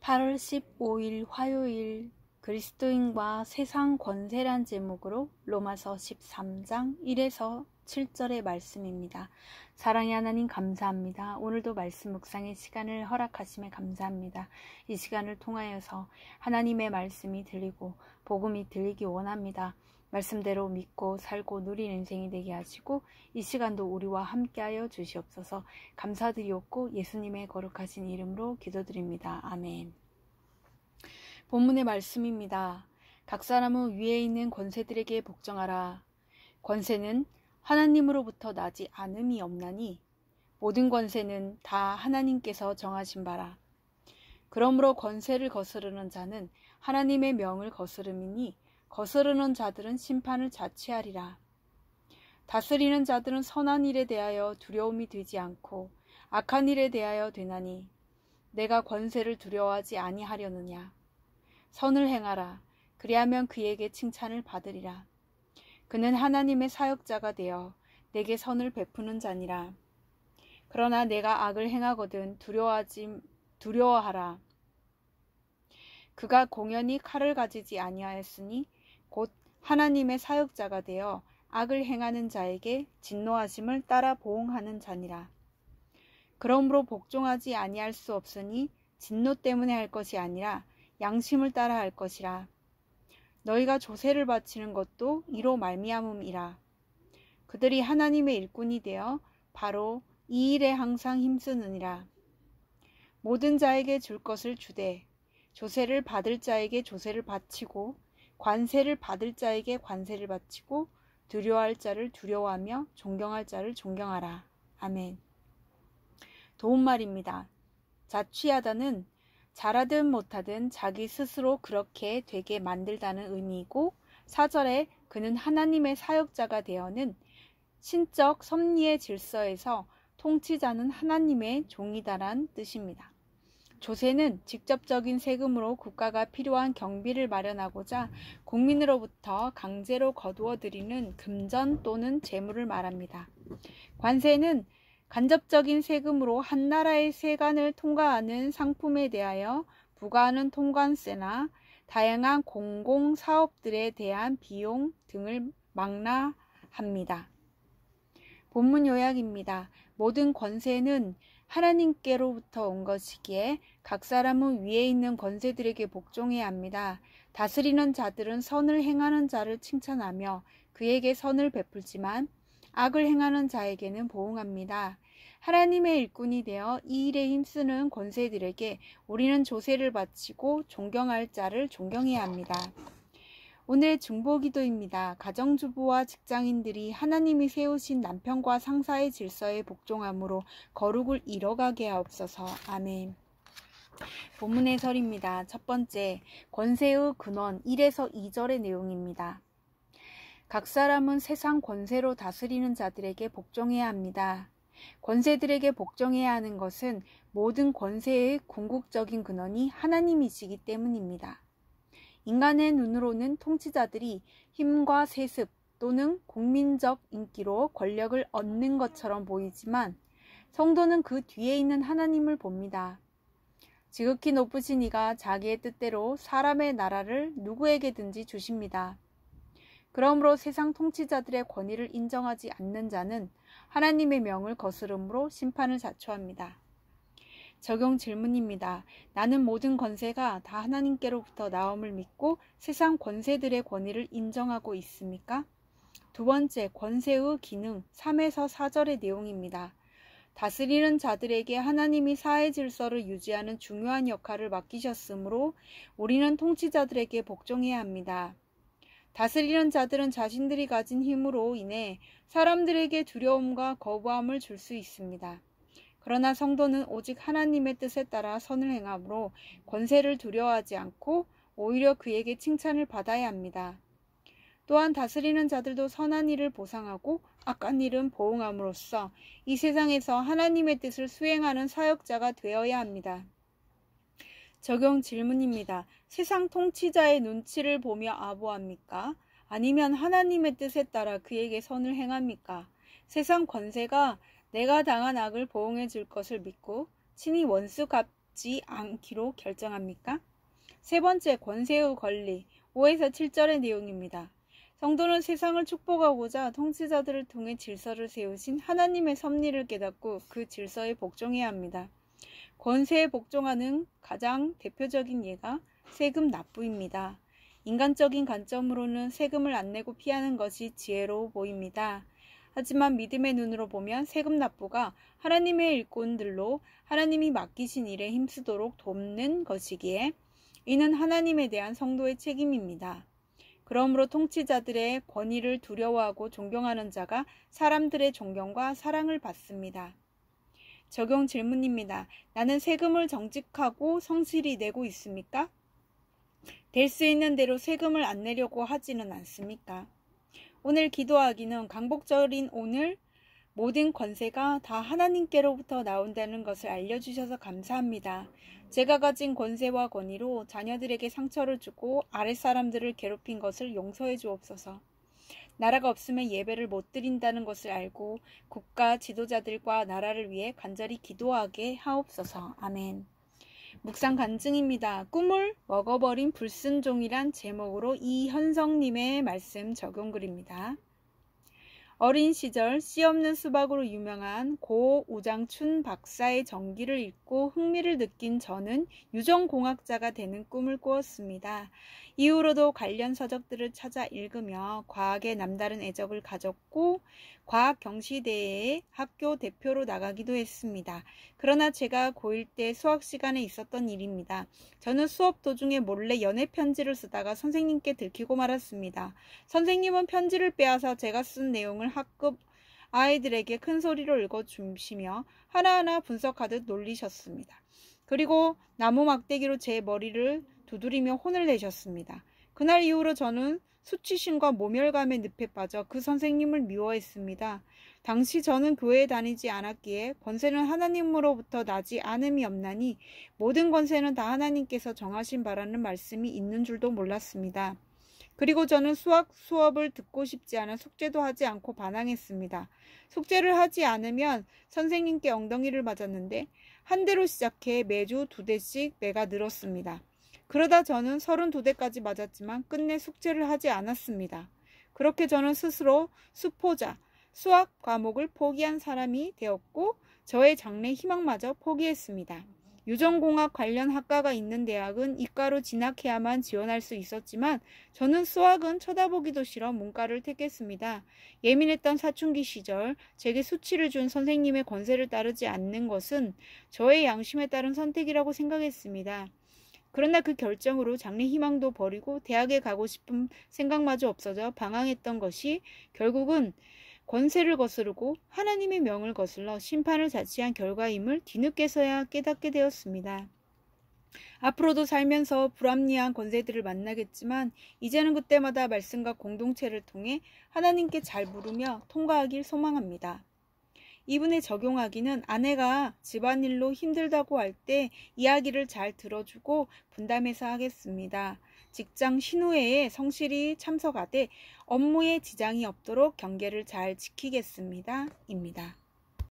8월 15일 화요일 그리스도인과 세상 권세란 제목으로 로마서 13장 1에서 7절의 말씀입니다. 사랑의 하나님 감사합니다. 오늘도 말씀 묵상의 시간을 허락하심에 감사합니다. 이 시간을 통하여서 하나님의 말씀이 들리고 복음이 들리기 원합니다. 말씀대로 믿고 살고 누린 인생이 되게 하시고 이 시간도 우리와 함께하여 주시옵소서. 감사드리옵고 예수님의 거룩하신 이름으로 기도드립니다. 아멘. 본문의 말씀입니다. 각 사람은 위에 있는 권세들에게 복종하라. 권세는 하나님으로부터 나지 않음이 없나니 모든 권세는 다 하나님께서 정하신 바라. 그러므로 권세를 거스르는 자는 하나님의 명을 거스름이니 거스르는 자들은 심판을 자취하리라. 다스리는 자들은 선한 일에 대하여 두려움이 되지 않고 악한 일에 대하여 되나니 내가 권세를 두려워하지 아니하려느냐. 선을 행하라. 그리하면 그에게 칭찬을 받으리라. 그는 하나님의 사역자가 되어 내게 선을 베푸는 자니라. 그러나 내가 악을 행하거든 두려워하라. 그가 공연히 칼을 가지지 아니하였으니 곧 하나님의 사역자가 되어 악을 행하는 자에게 진노하심을 따라 보응하는 자니라. 그러므로 복종하지 아니할 수 없으니 진노 때문에 할 것이 아니라 양심을 따라 할 것이라. 너희가 조세를 바치는 것도 이로 말미암음이라. 그들이 하나님의 일꾼이 되어 바로 이 일에 항상 힘쓰느니라. 모든 자에게 줄 것을 주되 조세를 받을 자에게 조세를 바치고 관세를 받을 자에게 관세를 바치고 두려워할 자를 두려워하며 존경할 자를 존경하라. 아멘. 도움말입니다. 자취하다는 잘하든 못하든 자기 스스로 그렇게 되게 만들다는 의미이고 4절에 그는 하나님의 사역자가 되어는 신적 섭리의 질서에서 통치자는 하나님의 종이다란 뜻입니다. 조세는 직접적인 세금으로 국가가 필요한 경비를 마련하고자 국민으로부터 강제로 거두어 들이는 금전 또는 재물을 말합니다. 관세는 간접적인 세금으로 한 나라의 세관을 통과하는 상품에 대하여 부과하는 통관세나 다양한 공공사업들에 대한 비용 등을 망라합니다. 본문 요약입니다. 모든 권세는 하나님께로부터 온 것이기에 각 사람은 위에 있는 권세들에게 복종해야 합니다. 다스리는 자들은 선을 행하는 자를 칭찬하며 그에게 선을 베풀지만 악을 행하는 자에게는 보응합니다. 하나님의 일꾼이 되어 이 일에 힘쓰는 권세들에게 우리는 조세를 바치고 존경할 자를 존경해야 합니다. 오늘의 중보기도입니다. 가정주부와 직장인들이 하나님이 세우신 남편과 상사의 질서에 복종함으로 거룩을 이뤄가게 하옵소서. 아멘. 본문 해설입니다. 첫 번째, 권세의 근원 1에서 2절의 내용입니다. 각 사람은 세상 권세로 다스리는 자들에게 복종해야 합니다. 권세들에게 복종해야 하는 것은 모든 권세의 궁극적인 근원이 하나님이시기 때문입니다. 인간의 눈으로는 통치자들이 힘과 세습 또는 국민적 인기로 권력을 얻는 것처럼 보이지만 성도는 그 뒤에 있는 하나님을 봅니다. 지극히 높으신 이가 자기의 뜻대로 사람의 나라를 누구에게든지 주십니다. 그러므로 세상 통치자들의 권위를 인정하지 않는 자는 하나님의 명을 거스름으로 심판을 자초합니다. 적용 질문입니다. 나는 모든 권세가 다 하나님께로부터 나옴을 믿고 세상 권세들의 권위를 인정하고 있습니까? 두 번째, 권세의 기능 3에서 4절의 내용입니다. 다스리는 자들에게 하나님이 사회 질서를 유지하는 중요한 역할을 맡기셨으므로 우리는 통치자들에게 복종해야 합니다. 다스리는 자들은 자신들이 가진 힘으로 인해 사람들에게 두려움과 거부함을 줄 수 있습니다. 그러나 성도는 오직 하나님의 뜻에 따라 선을 행함으로 권세를 두려워하지 않고 오히려 그에게 칭찬을 받아야 합니다. 또한 다스리는 자들도 선한 일을 보상하고 악한 일은 보응함으로써 이 세상에서 하나님의 뜻을 수행하는 사역자가 되어야 합니다. 적용 질문입니다. 세상 통치자의 눈치를 보며 아부합니까? 아니면 하나님의 뜻에 따라 그에게 선을 행합니까? 세상 권세가 내가 당한 악을 보응해 줄 것을 믿고 친히 원수 받지 않기로 결정합니까? 세 번째, 권세의 권리. 5에서 7절의 내용입니다. 성도는 세상을 축복하고자 통치자들을 통해 질서를 세우신 하나님의 섭리를 깨닫고 그 질서에 복종해야 합니다. 권세에 복종하는 가장 대표적인 예가 세금 납부입니다. 인간적인 관점으로는 세금을 안 내고 피하는 것이 지혜로워 보입니다. 하지만 믿음의 눈으로 보면 세금 납부가 하나님의 일꾼들로 하나님이 맡기신 일에 힘쓰도록 돕는 것이기에 이는 하나님에 대한 성도의 책임입니다. 그러므로 통치자들의 권위를 두려워하고 존경하는 자가 사람들의 존경과 사랑을 받습니다. 적용 질문입니다. 나는 세금을 정직하고 성실히 내고 있습니까? 될 수 있는 대로 세금을 안 내려고 하지는 않습니까? 오늘 기도하기는 강복절인 오늘 모든 권세가 다 하나님께로부터 나온다는 것을 알려주셔서 감사합니다. 제가 가진 권세와 권위로 자녀들에게 상처를 주고 아랫사람들을 괴롭힌 것을 용서해 주옵소서. 나라가 없으면 예배를 못 드린다는 것을 알고 국가 지도자들과 나라를 위해 간절히 기도하게 하옵소서. 아멘. 묵상 간증입니다. 꿈을 먹어버린 불순종이란 제목으로 이현성님의 말씀 적용글입니다. 어린 시절 씨 없는 수박으로 유명한 고 우장춘 박사의 전기를 읽고 흥미를 느낀 저는 유전공학자가 되는 꿈을 꾸었습니다. 이후로도 관련 서적들을 찾아 읽으며 과학에 남다른 애정을 가졌고 과학 경시대회에 학교 대표로 나가기도 했습니다. 그러나 제가 고1 때 수학 시간에 있었던 일입니다. 저는 수업 도중에 몰래 연애 편지를 쓰다가 선생님께 들키고 말았습니다. 선생님은 편지를 빼앗아 제가 쓴 내용을 학급 아이들에게 큰 소리로 읽어주시며 하나하나 분석하듯 놀리셨습니다. 그리고 나무 막대기로 제 머리를 두드리며 혼을 내셨습니다. 그날 이후로 저는 수치심과 모멸감의 늪에 빠져 그 선생님을 미워했습니다. 당시 저는 교회에 다니지 않았기에 권세는 하나님으로부터 나지 않음이 없나니 모든 권세는 다 하나님께서 정하신 바라는 말씀이 있는 줄도 몰랐습니다. 그리고 저는 수학 수업을 듣고 싶지 않아 숙제도 하지 않고 반항했습니다. 숙제를 하지 않으면 선생님께 엉덩이를 맞았는데 한 대로 시작해 매주 2대씩 매가 늘었습니다. 그러다 저는 32대까지 맞았지만 끝내 숙제를 하지 않았습니다. 그렇게 저는 스스로 수포자, 수학 과목을 포기한 사람이 되었고 저의 장래 희망마저 포기했습니다. 유전공학 관련 학과가 있는 대학은 이과로 진학해야만 지원할 수 있었지만 저는 수학은 쳐다보기도 싫어 문과를 택했습니다. 예민했던 사춘기 시절 제게 수치를 준 선생님의 권세를 따르지 않는 것은 저의 양심에 따른 선택이라고 생각했습니다. 그러나 그 결정으로 장래 희망도 버리고 대학에 가고 싶은 생각마저 없어져 방황했던 것이 결국은 권세를 거스르고 하나님의 명을 거슬러 심판을 자치한 결과임을 뒤늦게서야 깨닫게 되었습니다. 앞으로도 살면서 불합리한 권세들을 만나겠지만 이제는 그때마다 말씀과 공동체를 통해 하나님께 잘 물으며 통과하길 소망합니다. 이분의 적용하기는 아내가 집안일로 힘들다고 할 때 이야기를 잘 들어주고 분담해서 하겠습니다. 직장 신우회에 성실히 참석하되 업무에 지장이 없도록 경계를 잘 지키겠습니다. 입니다.